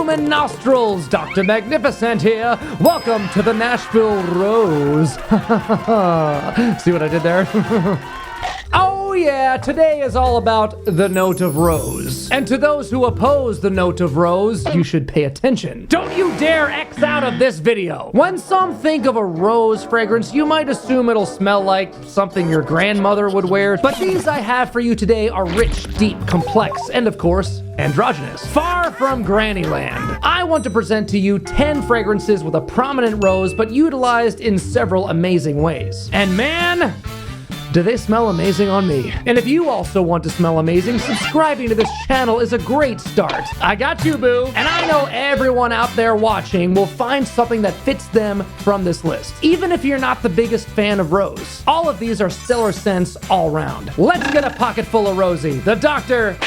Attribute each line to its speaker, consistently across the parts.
Speaker 1: human nostrils. Dr. Magnifiscent here. Welcome to the Nashville Rose. See what I did there? Oh yeah, today is all about the note of rose. And to those who oppose the note of rose, you should pay attention. Don't you dare X out of this video. When some think of a rose fragrance, you might assume it'll smell like something your grandmother would wear. But these I have for you today are rich, deep, complex, and of course, androgynous. Far from granny land. I want to present to you 10 fragrances with a prominent rose, but utilized in several amazing ways. And man, do they smell amazing on me. And if you also want to smell amazing, subscribing to this channel is a great start. I got you, boo. And I know everyone out there watching will find something that fits them from this list, even if you're not the biggest fan of rose. All of these are stellar scents all round. Let's get a pocket full of Rosie. The doctor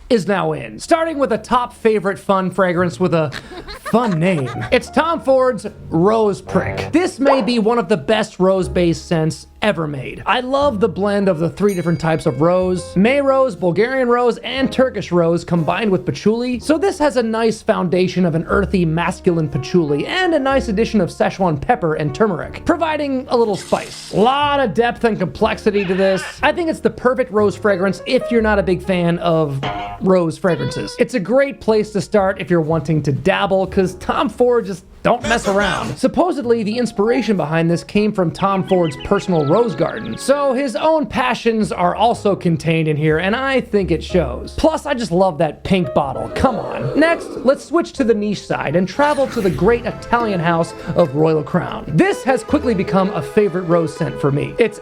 Speaker 1: is now in. Starting with a top favorite fun fragrance with a fun name. It's Tom Ford's Rose Prick. This may be one of the best rose-based scents ever made. I love the blend of the 3 different types of rose: May rose, Bulgarian rose, and Turkish rose combined with patchouli. So this has a nice foundation of an earthy masculine patchouli and a nice addition of Szechuan pepper and turmeric, providing a little spice. A lot of depth and complexity to this. I think it's the perfect rose fragrance if you're not a big fan of rose fragrances. It's a great place to start if you're wanting to dabble, because Tom Ford just don't mess around. Supposedly, the inspiration behind this came from Tom Ford's personal rose garden, so his own passions are also contained in here, and I think it shows. Plus, I just love that pink bottle. Come on. Next, let's switch to the niche side and travel to the great Italian house of Royal Crown. This has quickly become a favorite rose scent for me. It's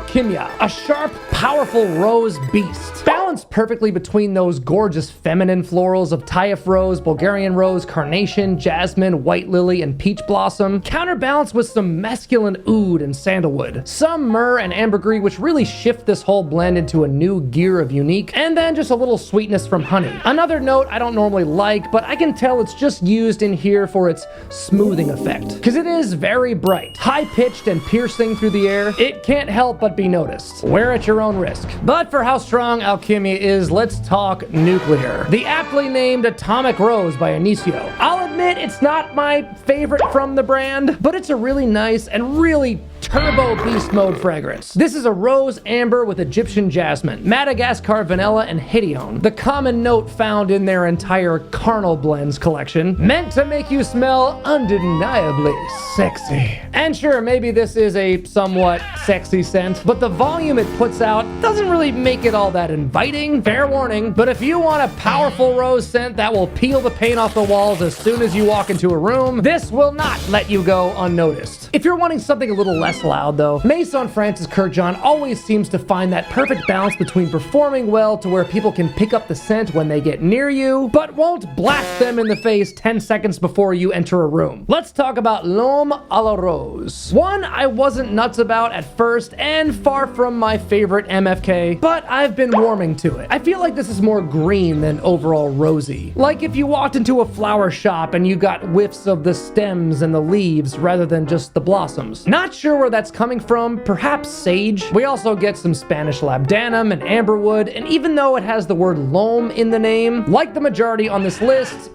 Speaker 1: Kimiya, a sharp, powerful rose beast. Balanced perfectly between those gorgeous feminine florals of Taif rose, Bulgarian rose, carnation, jasmine, white lily, and peach blossom, counterbalanced with some masculine oud and sandalwood, some myrrh and ambergris, which really shift this whole blend into a new gear of unique, and then just a little sweetness from honey. Another note I don't normally like, but I can tell it's just used in here for its smoothing effect, because it is very bright, high-pitched and piercing through the air. It can't help but be noticed. Wear at your own risk. But for how strong Kimiya is, let's talk nuclear. The aptly named Atomic Rose by Initio. I'll admit it's not my favorite from the brand, but it's a really nice and really turbo beast mode fragrance. This is a rose amber with Egyptian jasmine, Madagascar vanilla, and hedione, the common note found in their entire carnal blends collection, meant to make you smell undeniably sexy. And sure, maybe this is a somewhat sexy scent, but the volume it puts out doesn't really make it all that inviting. Fair warning, but if you want a powerful rose scent that will peel the paint off the walls as soon as you walk into a room, this will not let you go unnoticed. If you're wanting something a little less loud though, Maison France's Kurkdjian always seems to find that perfect balance between performing well to where people can pick up the scent when they get near you, but won't blast them in the face 10 seconds before you enter a room. Let's talk about L'Homme à la Rose. One I wasn't nuts about at first, and far from my favorite MFK, but I've been warming to it. I feel like this is more green than overall rosy. Like if you walked into a flower shop and you got whiffs of the stems and the leaves rather than just the blossoms. Not sure where that's coming from, perhaps sage. We also get some Spanish labdanum and amberwood, and even though it has the word l'homme in the name, like the majority on this list,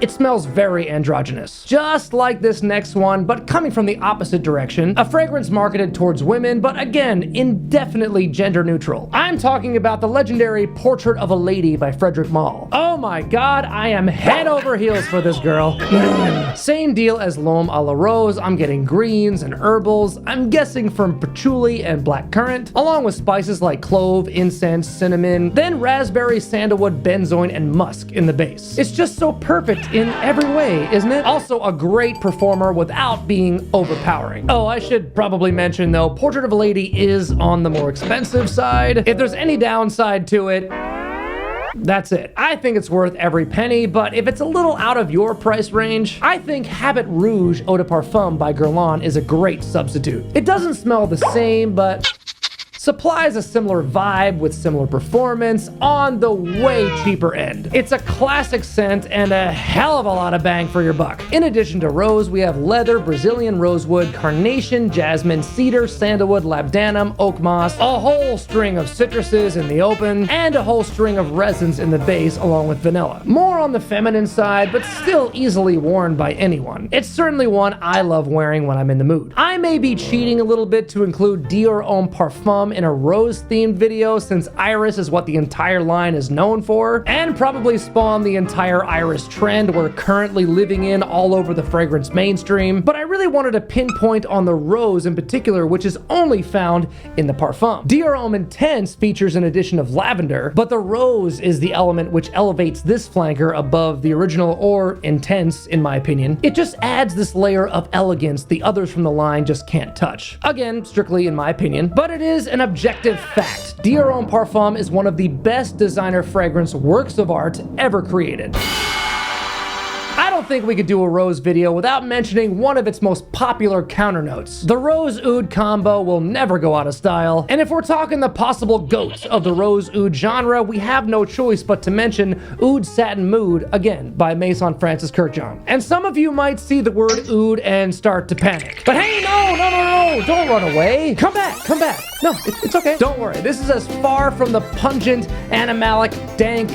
Speaker 1: it smells very androgynous. Just like this next one, but coming from the opposite direction. A fragrance marketed towards women, but again, indefinitely gender neutral. I'm talking about the legendary Portrait of a Lady by Frederic Malle. Oh my god, I am head over heels for this girl. Same deal as L'Homme à la Rose. I'm getting greens and herbals. I'm guessing from patchouli and blackcurrant, along with spices like clove, incense, cinnamon, then raspberry, sandalwood, benzoin, and musk in the base. It's just so perfect in every way, isn't it? Also a great performer without being overpowering. Oh, I should probably mention though, Portrait of a Lady is on the more expensive side. If there's any downside to it, that's it. I think it's worth every penny, but if it's a little out of your price range, I think Habit Rouge Eau de Parfum by Guerlain is a great substitute. It doesn't smell the same, but supplies a similar vibe with similar performance on the way cheaper end. It's a classic scent and a hell of a lot of bang for your buck. In addition to rose, we have leather, Brazilian rosewood, carnation, jasmine, cedar, sandalwood, labdanum, oak moss, a whole string of citruses in the open, and a whole string of resins in the base along with vanilla. More on the feminine side, but still easily worn by anyone. It's certainly one I love wearing when I'm in the mood. I may be cheating a little bit to include Dior Homme Parfum in a rose-themed video, since iris is what the entire line is known for, and probably spawned the entire iris trend we're currently living in all over the fragrance mainstream, but I really wanted to pinpoint on the rose in particular, which is only found in the Parfum. Dior Homme Intense features an addition of lavender, but the rose is the element which elevates this flanker above the original or Intense, in my opinion. It just adds this layer of elegance the others from the line just can't touch. Again, strictly in my opinion, but it is an objective fact. Dior Homme Parfum is one of the best designer fragrance works of art ever created. I don't think we could do a rose video without mentioning one of its most popular counter notes. The rose oud combo will never go out of style, and if we're talking the possible goats of the rose oud genre, we have no choice but to mention Oud Satin Mood, again by Maison Francis Kurkdjian. And some of you might see the word oud and start to panic. But hey, no, don't run away. Come back. No, it's okay. Don't worry. This is as far from the pungent, animalic, dank,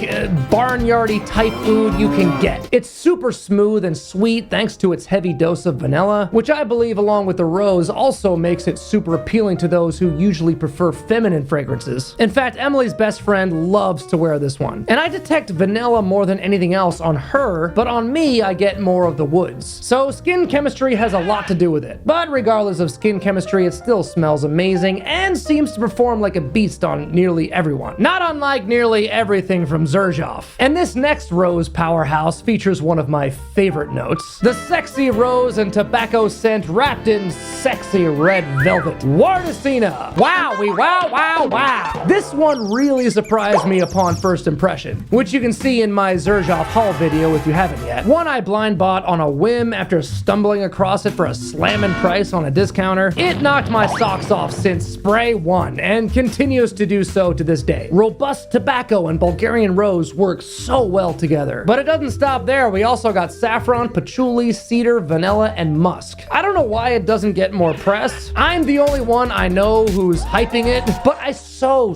Speaker 1: barnyardy type oud you can get. It's super smooth and sweet thanks to its heavy dose of vanilla, which I believe along with the rose also makes it super appealing to those who usually prefer feminine fragrances. In fact, Emily's best friend loves to wear this one. And I detect vanilla more than anything else on her, but on me I get more of the woods. So skin chemistry has a lot to do with it. But regardless of skin chemistry, it still smells amazing and seems to perform like a beast on nearly everyone. Not unlike nearly everything from Xerjoff. And this next rose powerhouse features one of my favorite notes. The sexy rose and tobacco scent wrapped in sexy red velvet. Wardasina. Wowie, wow. This one really surprised me upon first impression, which you can see in my Xerjoff haul video if you haven't yet. One I blind bought on a whim after stumbling across it for a slamming price on a discounter. It knocked my socks off since spray one and continues to do so to this day. Robust tobacco and Bulgarian rose work so well together. But it doesn't stop there. We also got saffron, patchouli, cedar, vanilla, and musk. I don't know why it doesn't get more press. I'm the only one I know who's hyping it, but I so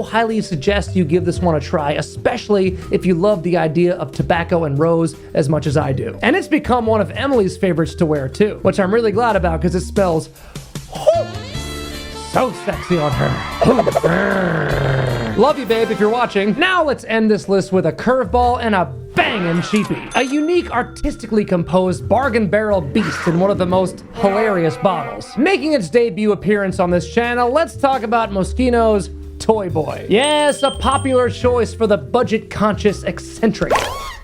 Speaker 1: highly suggest you give this one a try, especially if you love the idea of tobacco and rose as much as I do. And it's become one of Emily's favorites to wear too, which I'm really glad about because it smells so sexy on her. Love you, babe, if you're watching. Now let's end this list with a curveball and a bangin' cheapie. A unique, artistically composed bargain barrel beast in one of the most hilarious bottles. Making its debut appearance on this channel, let's talk about Moschino's Toy Boy. Yes, a popular choice for the budget-conscious eccentric.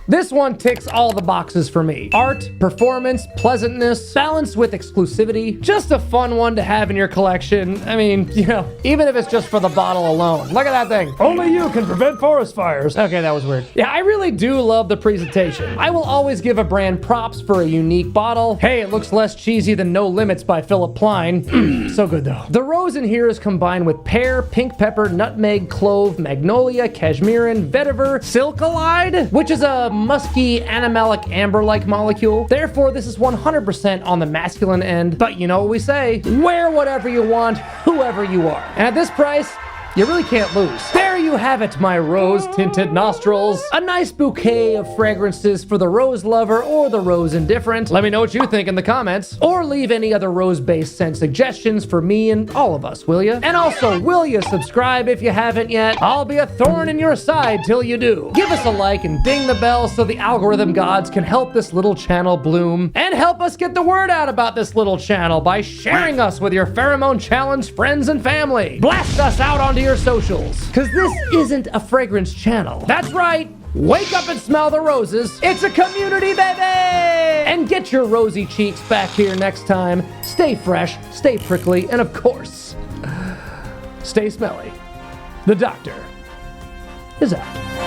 Speaker 1: This one ticks all the boxes for me. Art, performance, pleasantness, balanced with exclusivity. Just a fun one to have in your collection. I mean, you know, even if it's just for the bottle alone. Look at that thing. Only you can prevent forest fires. Okay, that was weird. Yeah, I really do love the presentation. I will always give a brand props for a unique bottle. Hey, it looks less cheesy than No Limits by Philip Plein. So good though. The rose in here is combined with pear, pink pepper, nutmeg, clove, magnolia, cashmeran, vetiver, silkalide, which is a musky, animalic, amber-like molecule. Therefore, this is 100% on the masculine end. But you know what we say, wear whatever you want, whoever you are. And at this price, you really can't lose. There you have it, my rose-tinted nostrils. A nice bouquet of fragrances for the rose lover or the rose indifferent. Let me know what you think in the comments. Or leave any other rose-based scent suggestions for me and all of us, will ya? And also, will you subscribe if you haven't yet? I'll be a thorn in your side till you do. Give us a like and ding the bell so the algorithm gods can help this little channel bloom. And help us get the word out about this little channel by sharing us with your pheromone challenge friends and family. Blast us out onto your socials, because this isn't a fragrance channel. That's right. Wake up and smell the roses. It's a community, baby! And get your rosy cheeks back here next time. Stay fresh, stay prickly, and of course, stay smelly. The doctor is out.